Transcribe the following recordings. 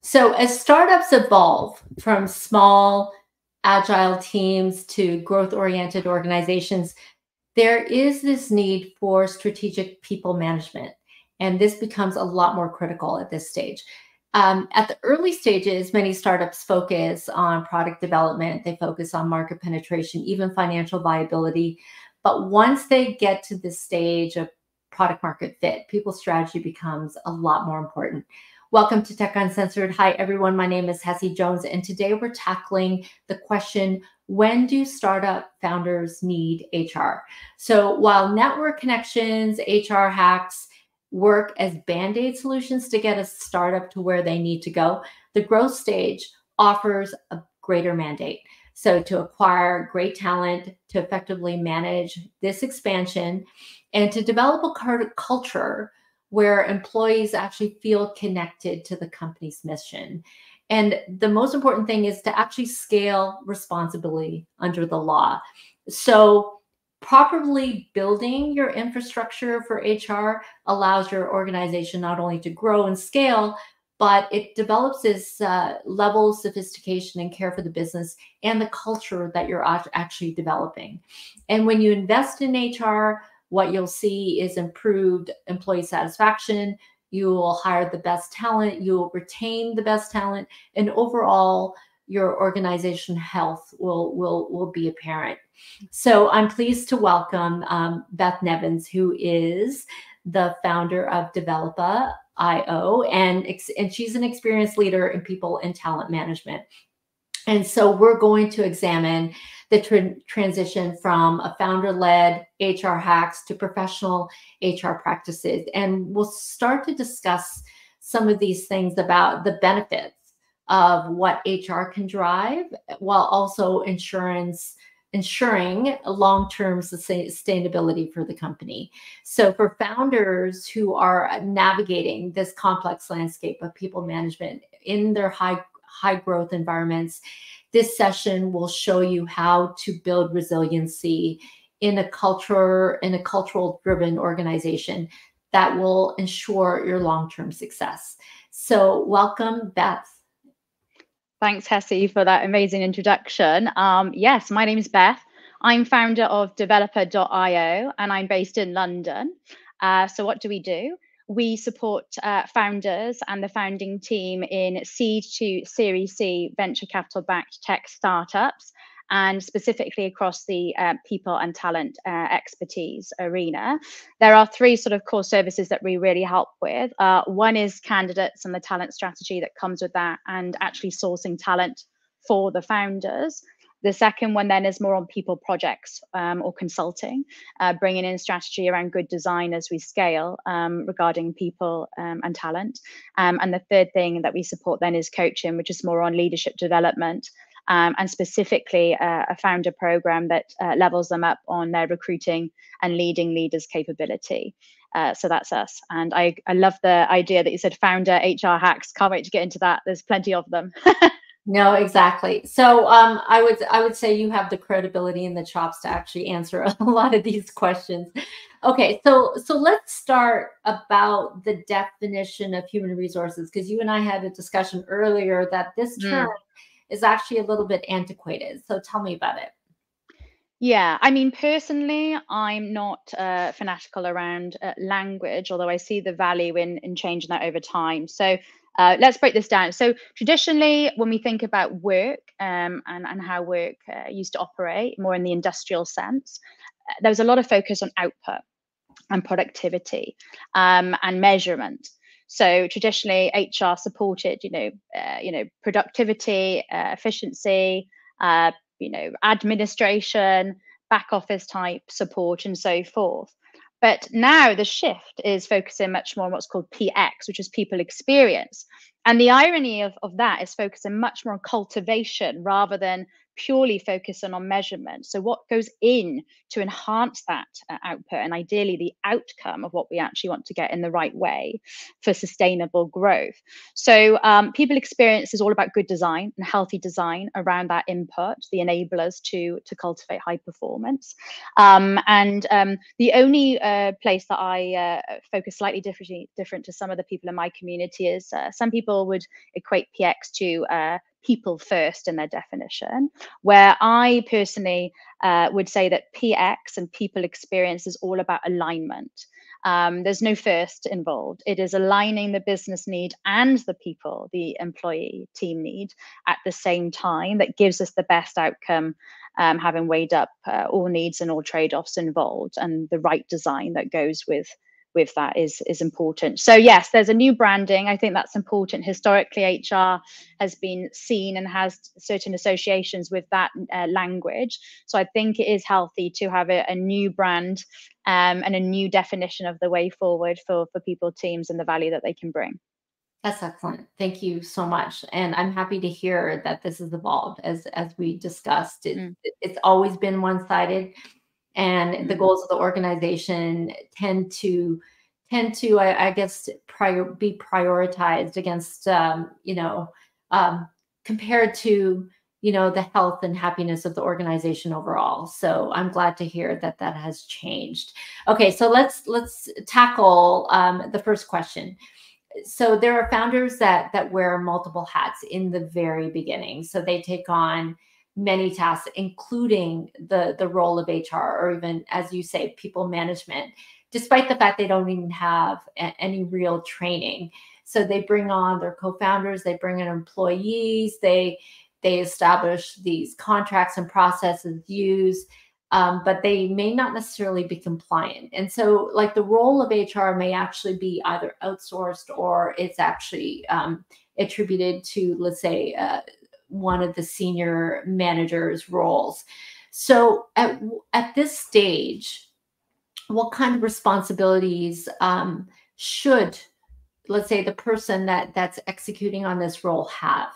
So as startups evolve from small, agile teams to growth-oriented organizations, there is this need for strategic people management. And this becomes a lot more critical at this stage. At the early stages, many startups focus on product development, they focus on market penetration, even financial viability. But once they get to this stage of product market fit, people's strategy becomes a lot more important. Welcome to Tech Uncensored. Hi, everyone. My name is Hessie Jones, and today we're tackling the question, when do startup founders need HR? So while network connections, HR hacks work as band-aid solutions to get a startup to where they need to go, the growth stage offers a greater mandate. So to acquire great talent, to effectively manage this expansion, and to develop a culture where employees actually feel connected to the company's mission. And the most important thing is to actually scale responsibly under the law. So properly building your infrastructure for HR allows your organization not only to grow and scale, but it develops this level of sophistication and care for the business and the culture that you're actually developing. And when you invest in HR, what you'll see is improved employee satisfaction. You will hire the best talent, you will retain the best talent, and overall, your organization health will be apparent. So I'm pleased to welcome Beth Nevins, who is the founder of Developa.io, and she's an experienced leader in people and talent management. And so we're going to examine the transition from a founder-led HR hacks to professional HR practices. And we'll start to discuss some of these things about the benefits of what HR can drive, while also ensuring long-term sustainability for the company. So for founders who are navigating this complex landscape of people management in their high growth environments, this session will show you how to build resiliency in a cultural driven organization that will ensure your long-term success. So welcome, Beth. Thanks, Hessie, for that amazing introduction. Yes, my name is Beth. I'm founder of Developa.io, and I'm based in London. So what do? We support founders and the founding team in seed to Series C venture capital-backed tech startups, and specifically across the people and talent expertise arena. There are three sort of core services that we really help with. One is candidates and the talent strategy that comes with that, and actually sourcing talent for the founders. The second one then is more on people projects or consulting, bringing in strategy around good design as we scale regarding people and talent. And the third thing that we support then is coaching, which is more on leadership development, and specifically a founder program that levels them up on their recruiting and leading leaders capability. So that's us. And I love the idea that you said founder HR hacks. Can't wait to get into that. There's plenty of them. No, exactly. So I would say you have the credibility and the chops to actually answer a lot of these questions. Okay, so let's start about the definition of human resources, because you and I had a discussion earlier that this term is actually a little bit antiquated. So tell me about it. Yeah, I mean, personally, I'm not fanatical around language, although I see the value in changing that over time. So let's break this down. So traditionally, when we think about work and how work used to operate more in the industrial sense, there was a lot of focus on output and productivity and measurement. So traditionally, HR supported, productivity, efficiency, administration, back office type support, and so forth. But now the shift is focusing much more on what's called PX, which is people experience. And the irony of that is focusing much more on cultivation rather than purely focusing on measurement. So what goes in to enhance that output, and ideally the outcome of what we actually want to get in the right way for sustainable growth. So people experience is all about good design and healthy design around that input, the enablers to cultivate high performance. The only place that I focus slightly different to some of the people in my community is some people would equate PX to people first in their definition, where I personally would say that PX and people experience is all about alignment. There's no first involved. It is aligning the business need and the people, the employee team need at the same time that gives us the best outcome, having weighed up all needs and all trade-offs involved, and the right design that goes with that is important. So yes, there's a new branding. I think that's important. Historically, HR has been seen and has certain associations with that language. So I think it is healthy to have a new brand and a new definition of the way forward for people, teams, and the value that they can bring. That's excellent. Thank you so much. And I'm happy to hear that this has evolved as we discussed. It's always been one-sided, and the goals of the organization tend to I guess be prioritized against compared to the health and happiness of the organization overall. So I'm glad to hear that that has changed. Okay, so let's tackle the first question. So there are founders that wear multiple hats in the very beginning. So they take on many tasks, including the role of HR, or even, as you say, people management, despite the fact they don't even have any real training. So they bring on their co-founders, they bring in employees, they establish these contracts and processes used, but they may not necessarily be compliant. And so like the role of HR may actually be either outsourced or it's actually attributed to, let's say, one of the senior managers' roles. So at this stage, what kind of responsibilities should, let's say, the person that's executing on this role have?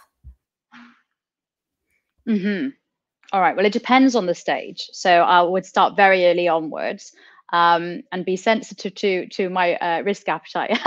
All right. Well, it depends on the stage. So I would start very early onwards and be sensitive to my risk appetite.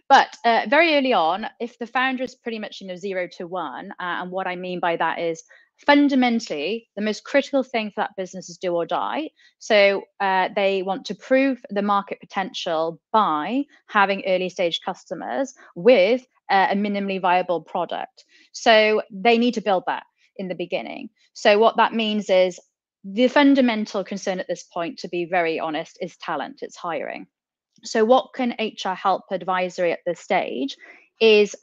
But very early on, if the founder is pretty much 0 to 1, and what I mean by that is fundamentally the most critical thing for that business is do or die. So they want to prove the market potential by having early stage customers with a minimally viable product. So they need to build that in the beginning. So what that means is the fundamental concern at this point, to be very honest, is talent, it's hiring. So what can HR help advisory at this stage is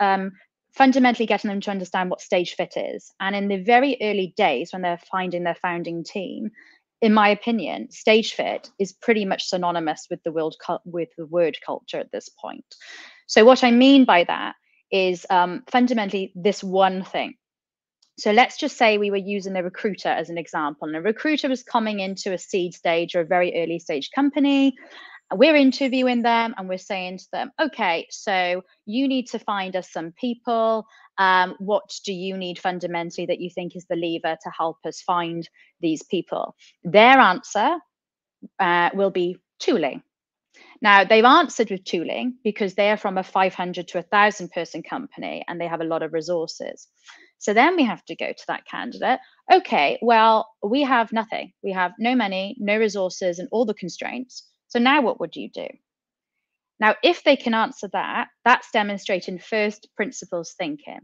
fundamentally getting them to understand what stage fit is. And in the very early days when they're finding their founding team, in my opinion, stage fit is pretty much synonymous with the word culture at this point. So what I mean by that is fundamentally this one thing. So let's just say we were using the recruiter as an example, and a recruiter was coming into a seed stage or a very early stage company. We're interviewing them and we're saying to them, okay, so you need to find us some people. What do you need fundamentally that you think is the lever to help us find these people? Their answer will be tooling. Now, they've answered with tooling because they're from a 500 to 1,000 person company and they have a lot of resources. So then we have to go to that candidate. Okay, well, we have nothing. We have no money, no resources, and all the constraints. So now what would you do? Now, if they can answer that, that's demonstrating first principles thinking.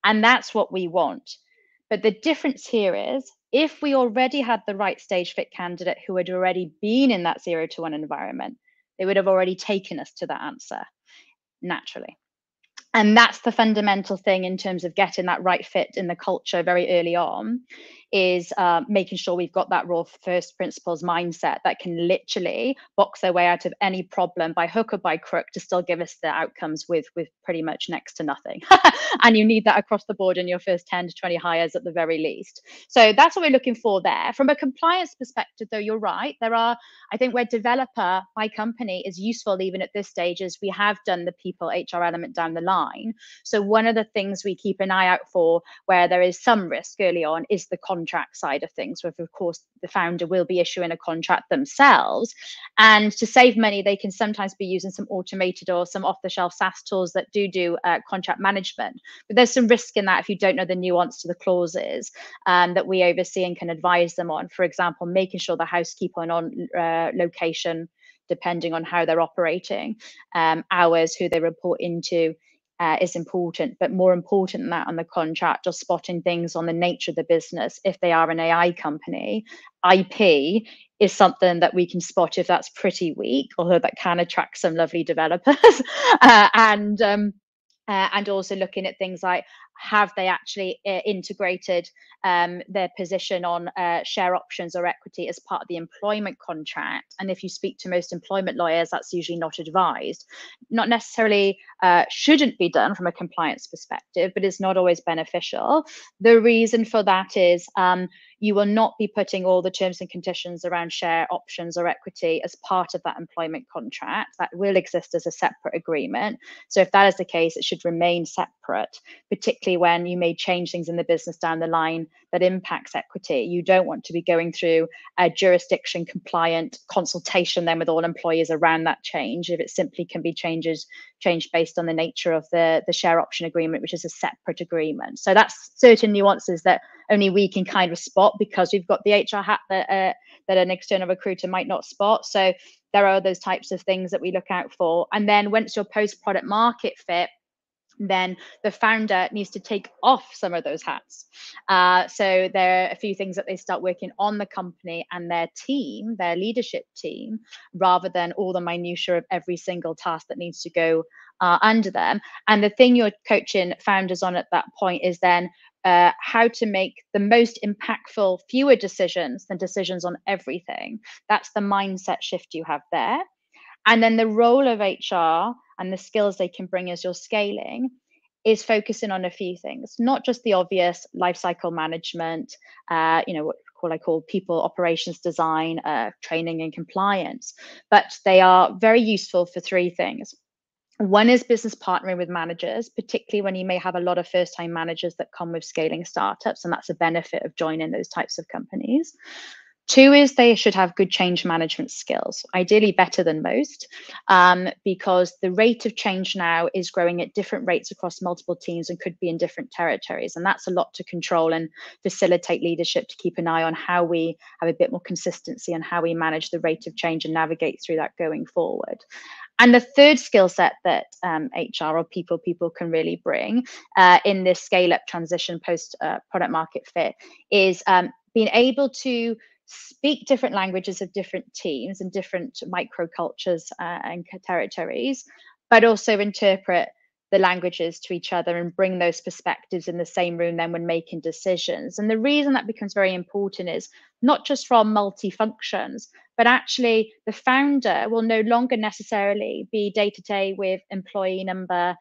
And that's what we want. But the difference here is if we already had the right stage fit candidate who had already been in that 0 to 1 environment, they would have already taken us to that answer naturally. And that's the fundamental thing in terms of getting that right fit in the culture very early on, is making sure we've got that raw first principles mindset that can literally box their way out of any problem by hook or by crook to still give us the outcomes with pretty much next to nothing. And you need that across the board in your first 10 to 20 hires at the very least. So that's what we're looking for there. From a compliance perspective, though, you're right. There are, I think, where developer by company is useful even at this stage is we have done the people HR element down the line. So one of the things we keep an eye out for where there is some risk early on is the contract side of things, where of course the founder will be issuing a contract themselves. And to save money, they can sometimes be using some automated or some off-the-shelf SaaS tools that do contract management. But there's some risk in that if you don't know the nuance to the clauses that we oversee and can advise them on. For example, making sure the housekeeper on location, depending on how they're operating, hours, who they report into, is important. But more important than that on the contract, or spotting things on the nature of the business. If they are an AI company, IP is something that we can spot if that's pretty weak, although that can attract some lovely developers. And also looking at things like, have they actually integrated their position on share options or equity as part of the employment contract? And if you speak to most employment lawyers, that's usually not advised. Not necessarily shouldn't be done from a compliance perspective, but it's not always beneficial. The reason for that is you will not be putting all the terms and conditions around share options or equity as part of that employment contract. That will exist as a separate agreement. So if that is the case, it should remain separate, particularly when you may change things in the business down the line that impacts equity. You don't want to be going through a jurisdiction compliant consultation then with all employees around that change, if it simply can be changed based on the nature of the share option agreement, which is a separate agreement. So that's certain nuances that only we can kind of spot because we've got the HR hat that an external recruiter might not spot. So there are those types of things that we look out for. And then once you're post product market fit, then the founder needs to take off some of those hats. So there are a few things that they start working on the company and their team, their leadership team, rather than all the minutiae of every single task that needs to go under them. And the thing you're coaching founders on at that point is then how to make the most impactful, fewer decisions than decisions on everything. That's the mindset shift you have there. And then the role of HR and the skills they can bring as you're scaling is focusing on a few things, not just the obvious lifecycle management, what I call people operations design, training and compliance, but they are very useful for three things. One is business partnering with managers, particularly when you may have a lot of first-time managers that come with scaling startups, and that's a benefit of joining those types of companies. Two is they should have good change management skills, ideally better than most, because the rate of change now is growing at different rates across multiple teams and could be in different territories. And that's a lot to control and facilitate leadership to keep an eye on how we have a bit more consistency and how we manage the rate of change and navigate through that going forward. And the third skill set that HR or people can really bring in this scale-up transition post product market fit is being able to speak different languages of different teams and different microcultures and territories, but also interpret the languages to each other and bring those perspectives in the same room then when making decisions. And the reason that becomes very important is not just from multi-functions, but actually the founder will no longer necessarily be day-to-day with employee number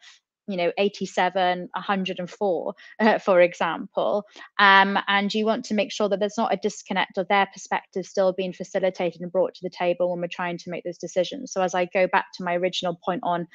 87, 104, for example. And you want to make sure that there's not a disconnect of their perspective still being facilitated and brought to the table when we're trying to make those decisions. So as I go back to my original point on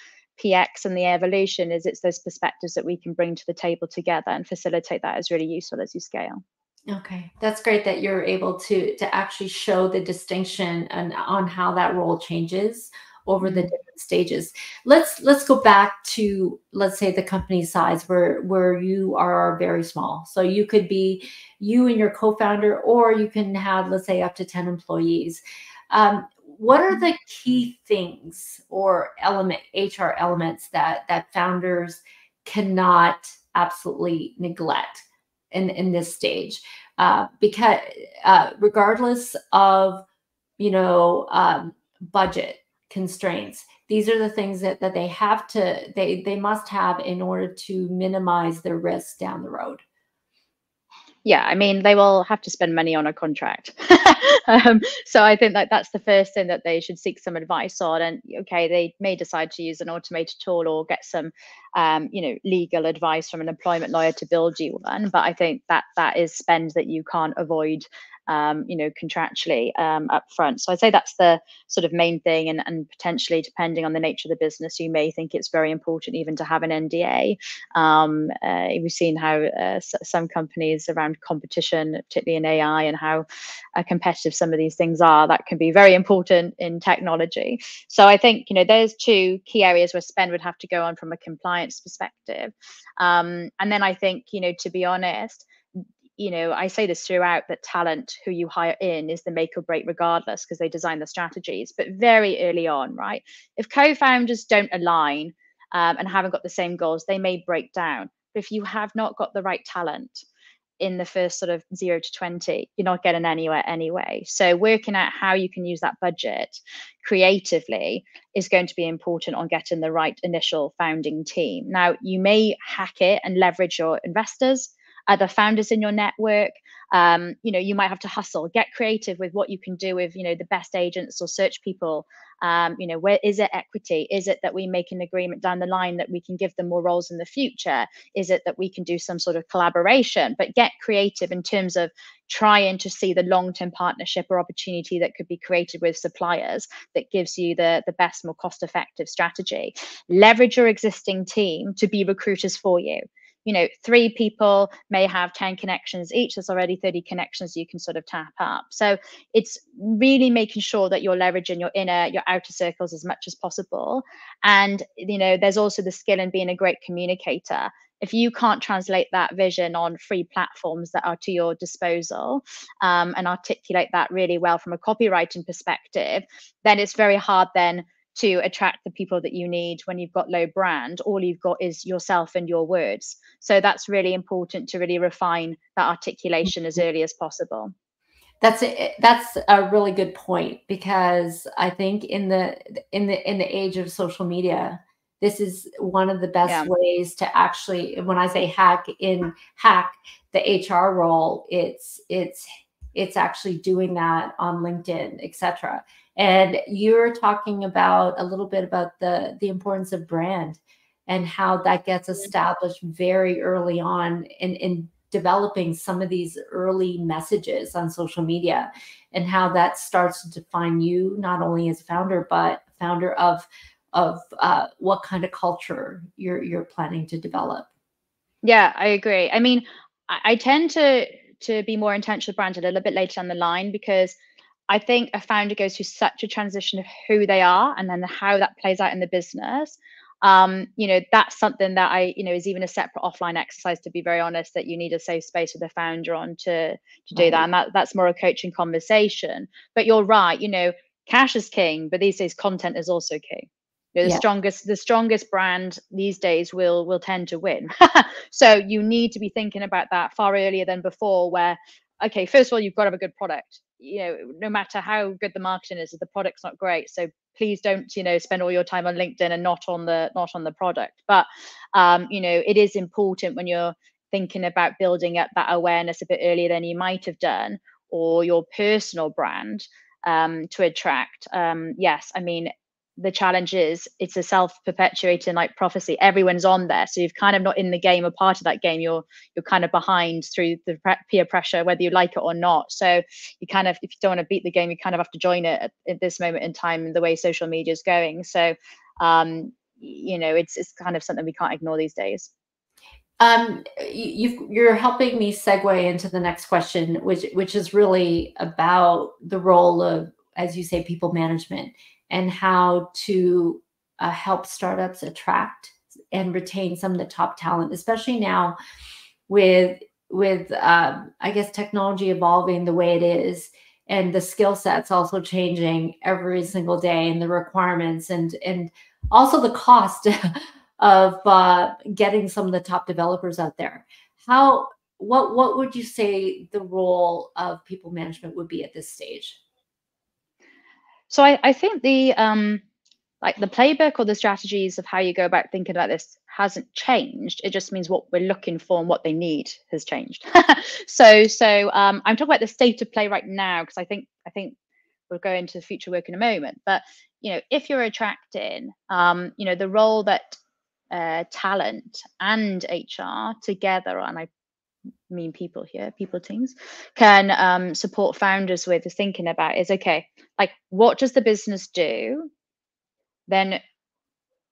PX and the evolution, it's those perspectives that we can bring to the table together, and facilitate that is really useful as you scale. Okay, that's great that you're able to actually show the distinction and on how that role changes over the different stages. Let's go back to, let's say, the company size where you are very small. So you could be you and your co-founder, or you can have, let's say, up to 10 employees. What are the key things or HR elements that founders cannot absolutely neglect in this stage? Because regardless of budget constraints, these are the things that they must have in order to minimize their risk down the road. Yeah, I mean, they will have to spend money on a contract. So I think that that's the first thing that they should seek some advice on. And okay, they may decide to use an automated tool or get some, legal advice from an employment lawyer to build you one. But I think that that is spend that you can't avoid, contractually, up front. So I'd say that's the sort of main thing. And potentially, depending on the nature of the business, you may think it's very important even to have an NDA. We've seen how some companies around competition, particularly in AI, and how competitive some of these things are, that can be very important in technology. So I think, there's two key areas where spend would have to go on from a compliance perspective. And then I think, to be honest, I say this throughout, that talent who you hire in is the make or break regardless, because they design the strategies. But very early on, right? If co-founders don't align, and haven't got the same goals, they may break down. But if you have not got the right talent in the first sort of 0 to 20, you're not getting anywhere anyway. So working out how you can use that budget creatively is going to be important on getting the right initial founding team. Now, you may hack it and leverage your investors, other founders in your network. You might have to hustle, get creative with what you can do with, the best agents or search people. Where is it equity? Is it that we make an agreement down the line that we can give them more roles in the future? Is it that we can do some sort of collaboration? But get creative in terms of trying to see the long-term partnership or opportunity that could be created with suppliers that gives you the best, more cost-effective strategy. Leverage your existing team to be recruiters for you. 3 people may have 10 connections each. There's already 30 connections you can sort of tap up. So it's really making sure that you're leveraging your inner, your outer circles as much as possible. And, there's also the skill in being a great communicator. If you can't translate that vision on free platforms that are to your disposal, and articulate that really well from a copywriting perspective, then it's very hard then to attract the people that you need when you've got low brand. All you've got is yourself and your words. So that's really important to really refine that articulation as early as possible. That's a really good point, because I think in the age of social media, this is one of the best Yeah. ways to actually, when I say hack the HR role, it's actually doing that on LinkedIn, etc. And you're talking about a little bit about the importance of brand and how that gets established very early on in developing some of these early messages on social media, and how that starts to define you not only as founder, but founder of what kind of culture you're planning to develop. Yeah, I agree. I mean, I tend to be more intentional brand a little bit later down the line, because I think a founder goes through such a transition of who they are and then how that plays out in the business. That's something that is even a separate offline exercise, to be very honest, that you need a safe space with the founder on to do that. Right. And that's more a coaching conversation. But you're right, cash is king, but these days content is also king. The Yeah. strongest brand these days will tend to win. So you need to be thinking about that far earlier than before, where, okay, first of all, you've got to have a good product. No matter how good the marketing is, if the product's not great, so please don't, spend all your time on LinkedIn and not on the product. But it is important when you're thinking about building up that awareness a bit earlier than you might have done, or your personal brand, to attract. Yes, I mean, the challenge is it's a self-perpetuating like prophecy. Everyone's on there, so you've kind of not in the game or part of that game. You're kind of behind through the peer pressure, whether you like it or not. So you kind of, if you don't want to beat the game, you kind of have to join it at this moment in time, the way social media is going. So it's kind of something we can't ignore these days. You're helping me segue into the next question, which is really about the role of, as you say, people management, and how to help startups attract and retain some of the top talent, especially now with I guess technology evolving the way it is, and the skill sets also changing every single day, and the requirements, and also the cost of getting some of the top developers out there. What would you say the role of people management would be at this stage? So I think like the playbook or the strategies of how you go about thinking about this hasn't changed. It just means what we're looking for and what they need has changed. So I'm talking about the state of play right now, because I think we'll go into the future work in a moment. But if you're attracting, the role that talent and HR together, and I mean people here, people teams, can support founders with, is thinking about is, okay, like, what does the business do? Then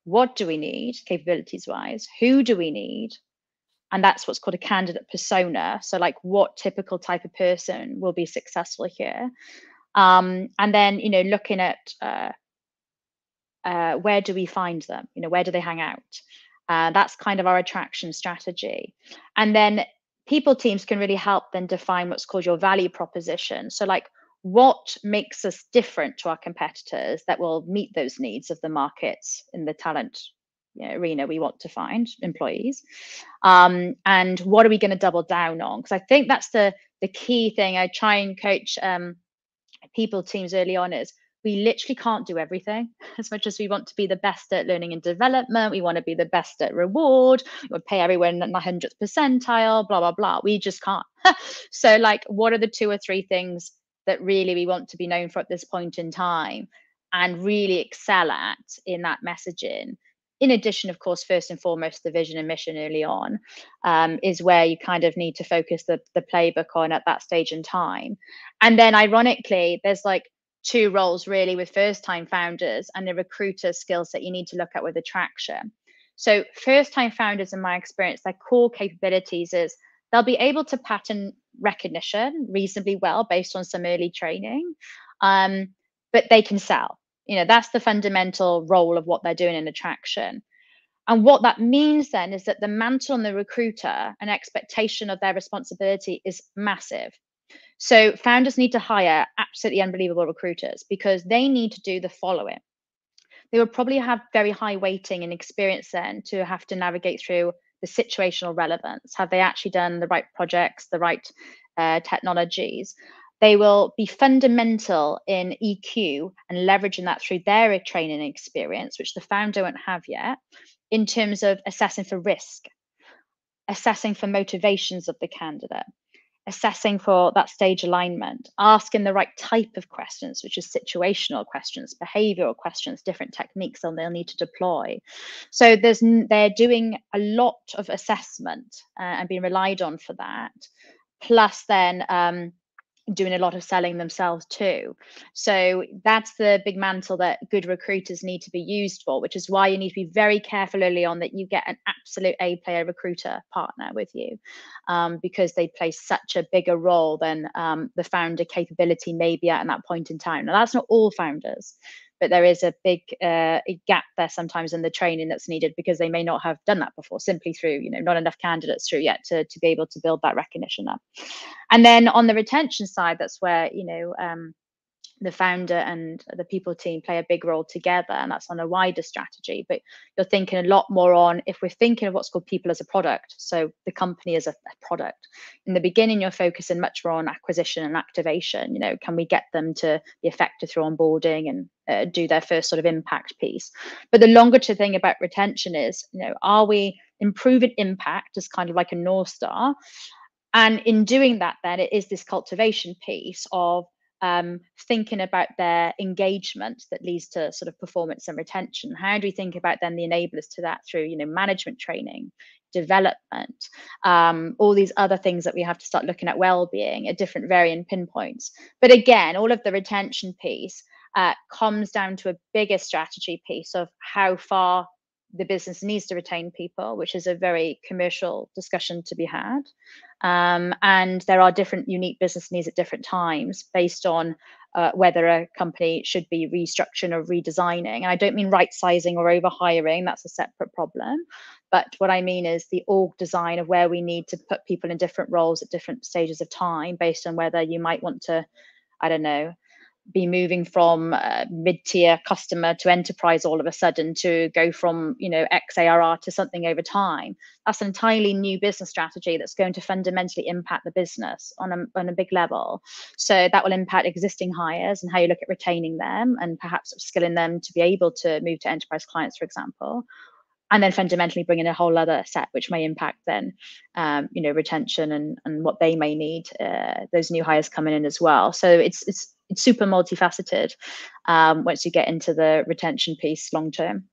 what do we need capabilities wise? Who do we need? And that's what's called a candidate persona. So like, what typical type of person will be successful here? And then, looking at where do we find them? Where do they hang out? That's kind of our attraction strategy. And then people teams can really help then define what's called your value proposition. So like, what makes us different to our competitors that will meet those needs of the markets in the talent arena we want to find employees, and what are we going to double down on? Because I think that's the key thing I try and coach people teams early on, is we literally can't do everything. As much as we want to be the best at learning and development, we want to be the best at reward, we want to pay everyone at the 100th percentile, blah, blah, blah. We just can't. So like, what are the 2 or 3 things that really we want to be known for at this point in time and really excel at in that messaging? In addition, of course, first and foremost, the vision and mission early on is where you kind of need to focus the playbook on at that stage in time. And then ironically, there's like 2 roles really with first time founders and the recruiter skills that you need to look at with attraction. So first time founders, in my experience, their core capabilities is they'll be able to pattern recognition reasonably well based on some early training, but they can sell. That's the fundamental role of what they're doing in attraction. And what that means then is that the mantle on the recruiter and expectation of their responsibility is massive. So founders need to hire absolutely unbelievable recruiters because they need to do the following. They will probably have very high weighting and experience then to have to navigate through the situational relevance. Have they actually done the right projects, the right technologies? They will be fundamental in EQ and leveraging that through their training experience, which the founder won't have yet, in terms of assessing for risk, assessing for motivations of the candidate, assessing for that stage alignment, asking the right type of questions, which is situational questions, behavioral questions, different techniques they'll need to deploy. So they're doing a lot of assessment and being relied on for that. Plus then doing a lot of selling themselves too. So that's the big mantle that good recruiters need to be used for, which is why you need to be very careful early on that you get an absolute A player recruiter partner with you, because they play such a bigger role than the founder capability may be at in that point in time. Now, that's not all founders, but there is a big gap there sometimes in the training that's needed because they may not have done that before, simply through not enough candidates through yet to be able to build that recognition up. And then on the retention side, that's where the founder and the people team play a big role together, and that's on a wider strategy. But you're thinking a lot more on, if we're thinking of what's called people as a product, so the company as a product. In the beginning, you're focusing much more on acquisition and activation. Can we get them to be effective through onboarding and do their first sort of impact piece? But the longer term thing about retention is, are we improving impact as kind of like a North Star? And in doing that, then it is this cultivation piece of thinking about their engagement that leads to sort of performance and retention. How do we think about then the enablers to that through, management training, development, all these other things that we have to start looking at well-being at different varying pinpoints. But again, all of the retention piece comes down to a bigger strategy piece of how far the business needs to retain people, which is a very commercial discussion to be had. And there are different unique business needs at different times based on whether a company should be restructuring or redesigning. And I don't mean right sizing or over hiring, that's a separate problem. But what I mean is the org design of where we need to put people in different roles at different stages of time based on whether you might want to, I don't know, be moving from mid-tier customer to enterprise all of a sudden, to go from X ARR to something over time. That's an entirely new business strategy that's going to fundamentally impact the business on a big level. So that will impact existing hires and how you look at retaining them and perhaps skilling them to be able to move to enterprise clients, for example. And then fundamentally bring in a whole other set, which may impact then, retention and what they may need. Those new hires coming in as well. So it's super multifaceted once you get into the retention piece long term.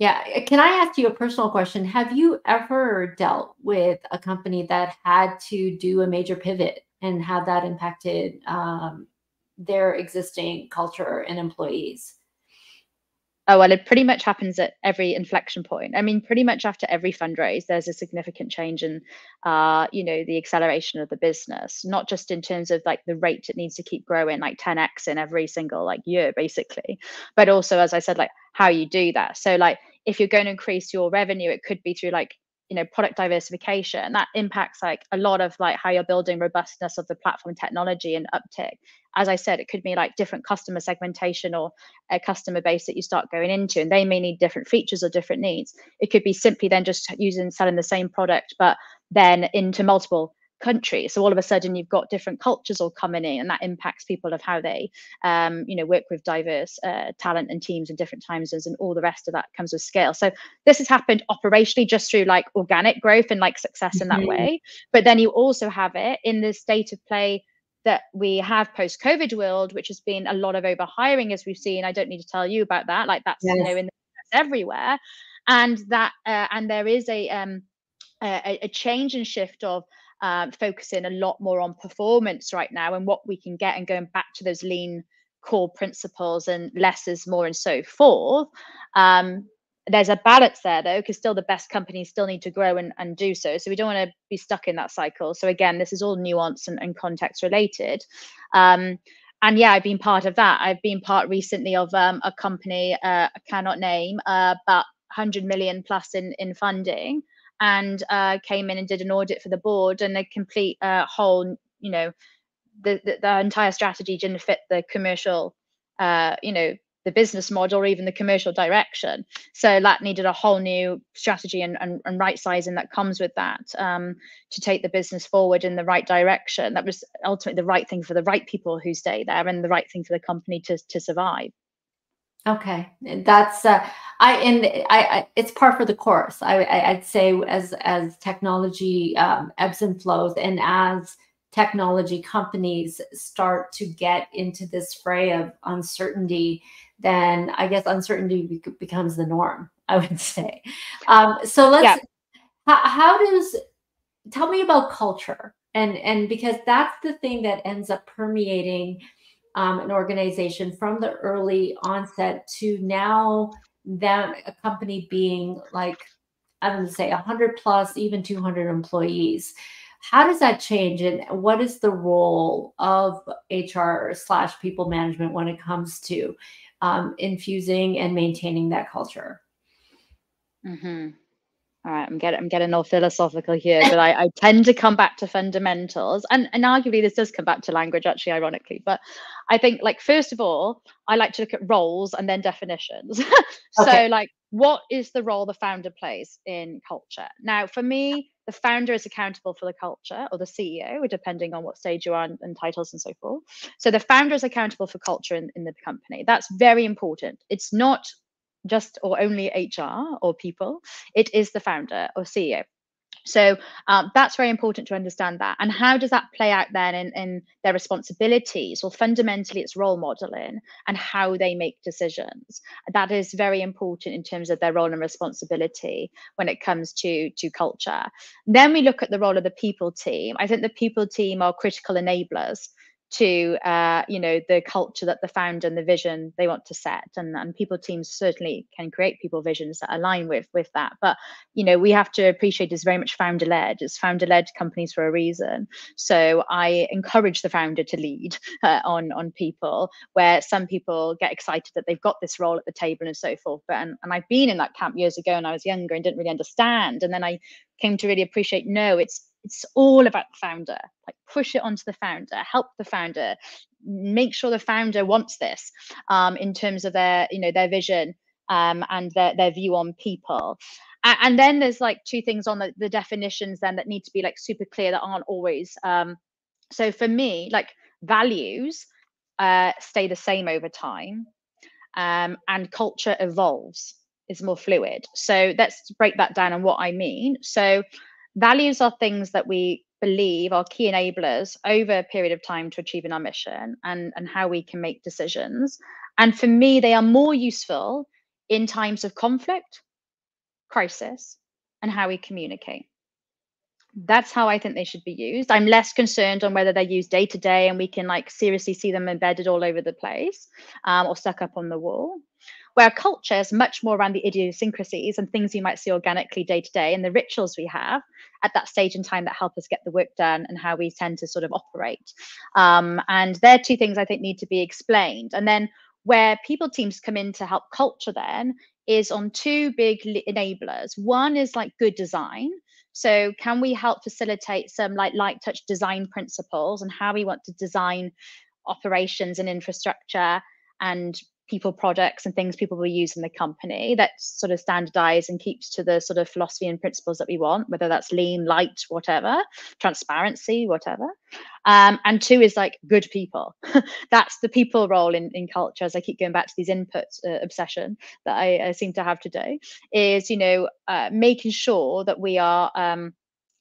Yeah. Can I ask you a personal question? Have you ever dealt with a company that had to do a major pivot and how that impacted their existing culture and employees? Oh, well, it pretty much happens at every inflection point. I mean, pretty much after every fundraise, there's a significant change in, the acceleration of the business, not just in terms of like the rate it needs to keep growing, like 10x in every single like year, basically, but also, as I said, like how you do that. So like, if you're going to increase your revenue, it could be through like, product diversification. That impacts like a lot of like how you're building robustness of the platform technology and uptick. As I said, it could be like different customer segmentation or a customer base that you start going into, and they may need different features or different needs. It could be simply then just selling the same product, but then into multiple countries. So all of a sudden you've got different cultures all coming in, and that impacts people of how they, work with diverse talent and teams in different time zones, and all the rest of that comes with scale. So this has happened operationally just through like organic growth and like success in that way. But then you also have it in the state of play that we have post-COVID world, which has been a lot of overhiring, as we've seen. I don't need to tell you about that. Like that's that's everywhere, and that and there is a change and shift of focusing a lot more on performance right now and what we can get, and going back to those lean core principles and less is more and so forth. There's a balance there though, because still the best companies still need to grow and do so. So we don't want to be stuck in that cycle. So again, this is all nuance and context related. And yeah, I've been part of that. I've been part recently of a company I cannot name, but 100 million plus in funding, and came in and did an audit for the board, and a complete whole, the entire strategy didn't fit the commercial, the business model or even the commercial direction. So that needed a whole new strategy and right sizing that comes with that, to take the business forward in the right direction. That was ultimately the right thing for the right people who stay there, and the right thing for the company to survive. Okay, that's it's par for the course. I'd say as technology ebbs and flows, and as technology companies start to get into this fray of uncertainty, then I guess uncertainty becomes the norm, I would say. So let's. How does tell me about culture, and because that's the thing that ends up permeating an organization from the early onset to now, that a company being like, I don't know, say 100 plus, even 200 employees. How does that change, and what is the role of HR/people management when it comes to infusing and maintaining that culture? All right, I'm getting all philosophical here, but I tend to come back to fundamentals, and arguably this does come back to language, actually, ironically. But I think, like, first of all, I like to look at roles and then definitions. So, like, what is the role the founder plays in culture? Now, for me, the founder is accountable for the culture, or the CEO, depending on what stage you're on and titles and so forth. So the founder is accountable for culture in the company. That's very important. It's not just or only HR or people, it is the founder or CEO. So that's very important to understand that. And how does that play out then in their responsibilities? Well, fundamentally, it's role modeling and how they make decisions. That is very important in terms of their role and responsibility when it comes to culture. Then we look at the role of the people team. I think the people team are critical enablers to the culture that the founder and the vision they want to set, and people teams certainly can create people visions that align with that. But we have to appreciate it's very much founder led. It's founder led companies for a reason. So I encourage the founder to lead on people, where some people get excited that they've got this role at the table and so forth. But and I've been in that camp years ago when I was younger and didn't really understand, and then I came to really appreciate, no, it's it's all about the founder. Like, push it onto the founder, help the founder, make sure the founder wants this, in terms of their, their vision, and their view on people. And then there's like two things on the definitions then that need to be like super clear that aren't always. So for me, like, values stay the same over time, and culture evolves, is more fluid. So let's break that down and what I mean. So values are things that we believe are key enablers over a period of time to achieving our mission, and how we can make decisions. And for me, they are more useful in times of conflict, crisis, and how we communicate. That's how I think they should be used. I'm less concerned on whether they're used day to day and we can like seriously see them embedded all over the place, or stuck up on the wall. Where culture is much more around the idiosyncrasies and things you might see organically day to day, and the rituals we have at that stage in time that help us get the work done, and how we tend to sort of operate. And they're two things I think need to be explained. And then where people teams come in to help culture then is on two big enablers. One is like good design. So can we help facilitate some like light touch design principles and how we want to design operations and infrastructure and people products and things people will use in the company that sort of standardize and keeps to the sort of philosophy and principles that we want, whether that's lean, light, whatever, transparency, whatever. And two is like good people. That's the people role in culture, as I keep going back to these inputs obsession that I seem to have today, is, making sure that we are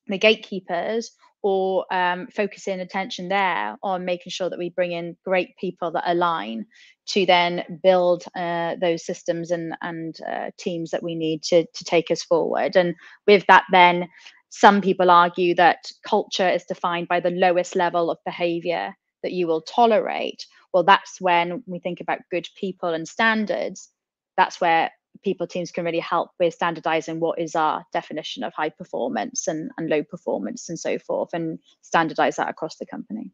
the gatekeepers, or focusing attention there on making sure that we bring in great people that align to then build those systems and teams that we need to take us forward. And with that, then some people argue that culture is defined by the lowest level of behavior that you will tolerate. Well, that's when we think about good people and standards. That's where people teams can really help with standardizing what is our definition of high performance and low performance and so forth, and standardize that across the company.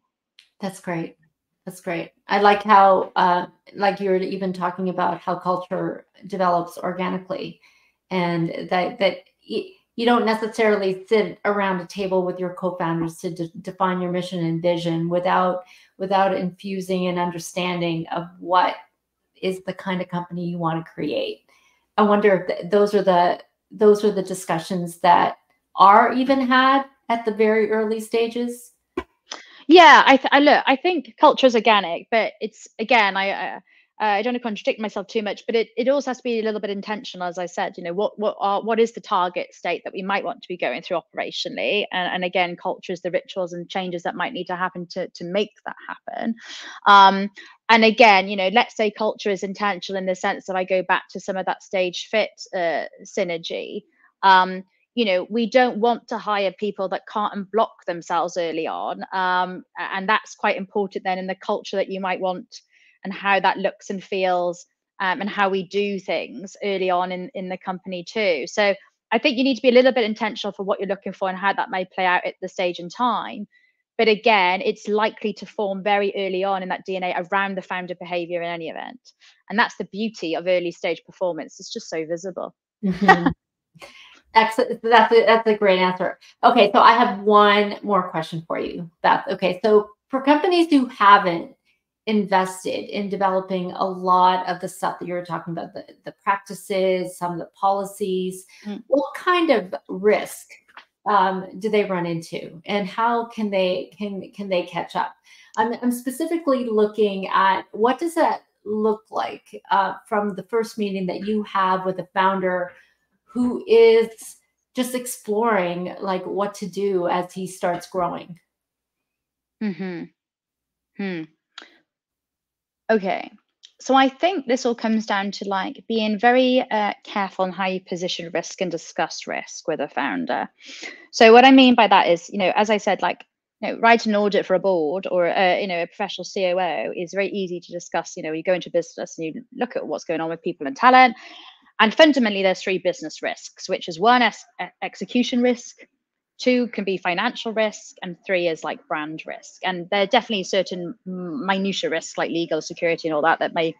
That's great. That's great. I like how, like you were even talking about how culture develops organically, and that you don't necessarily sit around a table with your co-founders to define your mission and vision without infusing an understanding of what is the kind of company you want to create. I wonder if those are the discussions that are even had at the very early stages. Yeah, I think culture is organic, but it's, again, I don't want to contradict myself too much, but it also has to be a little bit intentional, as I said. What is the target state that we might want to be going through operationally, and again, culture is the rituals and changes that might need to happen to make that happen. And again, let's say culture is intentional in the sense that I go back to some of that stage fit synergy. We don't want to hire people that can't unblock themselves early on. And that's quite important then in the culture that you might want, and how that looks and feels, and how we do things early on in the company too. So I think you need to be a little bit intentional for what you're looking for and how that may play out at the stage in time. But again, it's likely to form very early on in that DNA around the founder behavior in any event. And that's the beauty of early stage performance. It's just so visible. Mm-hmm. Excellent. That's a great answer. Okay, so I have one more question for you, Beth. Okay, so for companies who haven't invested in developing a lot of the stuff that you're talking about, the practices, some of the policies, what kind of risk do they run into, and how can they catch up? I'm specifically looking at what does that look like from the first meeting that you have with a founder who is just exploring like what to do as he starts growing. Okay. So I think this all comes down to like being very careful on how you position risk and discuss risk with a founder. So what I mean by that is, as I said, like, write an audit for a board or a professional COO is very easy to discuss. You go into business and you look at what's going on with people and talent. And fundamentally, there's three business risks, which is one, execution risk, two can be financial risk, and three is like brand risk. And there are definitely certain minutiae risks like legal, security, and all that may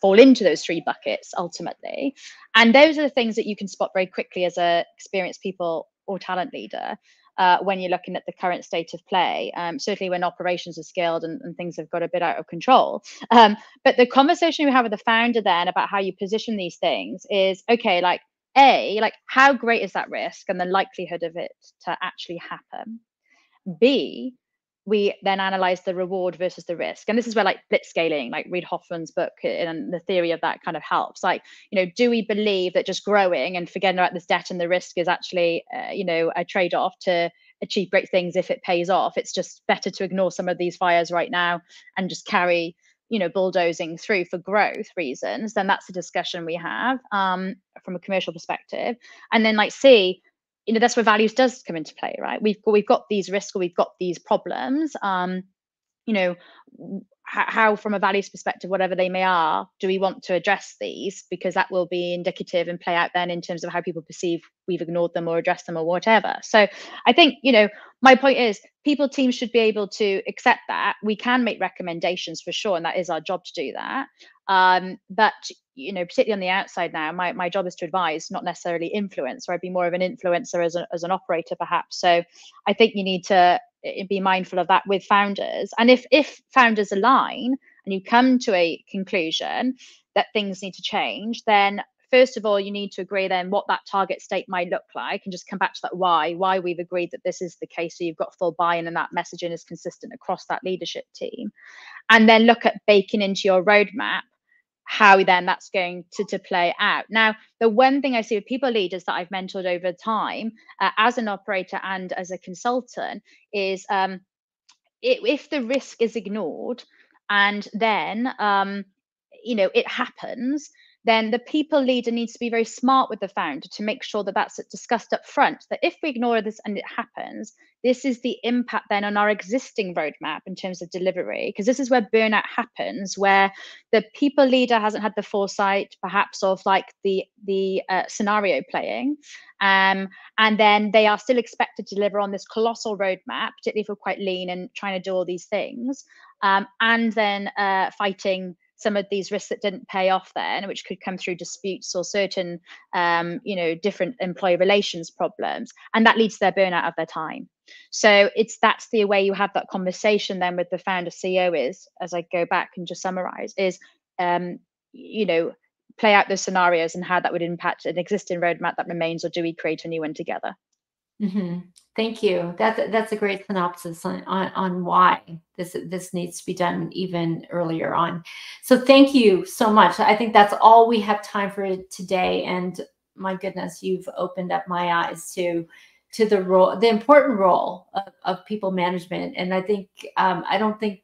fall into those three buckets ultimately. And those are the things that you can spot very quickly as a experienced people or talent leader. when you're looking at the current state of play, certainly when operations are scaled and things have got a bit out of control. But the conversation we have with the founder then about how you position these things is, okay, like how great is that risk and the likelihood of it to actually happen? B, we then analyze the reward versus the risk. And this is where like blitzscaling, like Reid Hoffman's book and the theory of that kind of helps. Like, do we believe that just growing and forgetting about this debt and the risk is actually, a trade-off to achieve great things if it pays off? It's just better to ignore some of these fires right now and just carry, bulldozing through for growth reasons. Then that's the discussion we have from a commercial perspective. And then like C, that's where values does come into play, right? We've got these risks, or we've got these problems. How from a values perspective, whatever they may are, do we want to address these? Because that will be indicative and play out then in terms of how people perceive we've ignored them or addressed them or whatever. So I think, my point is teams should be able to accept that. We can make recommendations for sure, and that is our job to do that. But particularly on the outside now, my job is to advise, not necessarily influence, or I'd be more of an influencer as an operator perhaps. So I think you need to be mindful of that with founders. And if founders align and you come to a conclusion that things need to change, then first of all, you need to agree then what that target state might look like, and just come back to that why we've agreed that this is the case. So you've got full buy-in and that messaging is consistent across that leadership team. And then look at baking into your roadmap how then that's going to play out. Now, the one thing I see with people leaders that I've mentored over time, as an operator and as a consultant, is if the risk is ignored and then it happens, then the people leader needs to be very smart with the founder to make sure that that's discussed up front, that if we ignore this and it happens, this is the impact then on our existing roadmap in terms of delivery. Because this is where burnout happens, where the people leader hasn't had the foresight perhaps of like the scenario playing, and then they are still expected to deliver on this colossal roadmap, particularly if we're quite lean and trying to do all these things, and then fighting some of these risks that didn't pay off then, which could come through disputes or certain, different employee relations problems. And that leads to their burnout of their time. So that's the way you have that conversation then with the founder CEO is, as I go back and just summarize, is, play out those scenarios and how that would impact an existing roadmap that remains, or do we create a new one together? Mm-hmm. Thank you. That's a great synopsis on why this needs to be done even earlier on. So thank you so much. I think that's all we have time for today. And my goodness, you've opened up my eyes to the important role of people management. And I think I don't think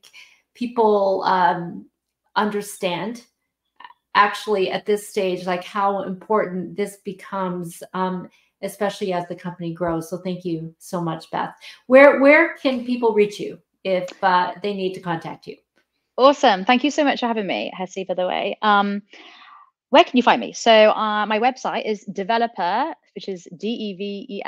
people understand actually at this stage like how important this becomes. Especially as the company grows. So thank you so much, Beth. Where can people reach you if they need to contact you? Awesome. Thank you so much for having me, Hesse, by the way. Where can you find me? So my website is developer, which is developa.io.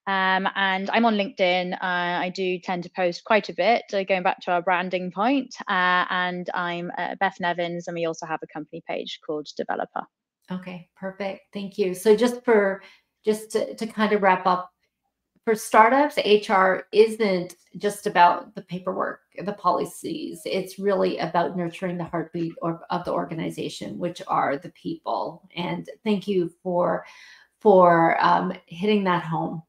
And I'm on LinkedIn. I do tend to post quite a bit, going back to our branding point. And I'm Beth Nevins, and we also have a company page called Developer. Okay, perfect. Thank you. So just to kind of wrap up, for startups, HR isn't just about the paperwork, the policies. It's really about nurturing the heartbeat of the organization, which are the people. And thank you for hitting that home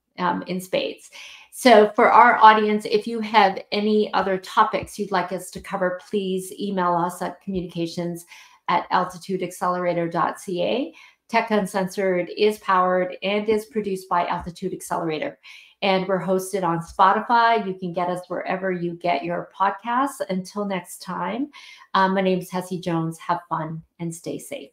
in spades. So for our audience, if you have any other topics you'd like us to cover, please email us at communications@altitudeaccelerator.ca. Tech Uncensored is powered and is produced by Altitude Accelerator. And we're hosted on Spotify. You can get us wherever you get your podcasts. Until next time, my name is Hesse Jones. Have fun and stay safe.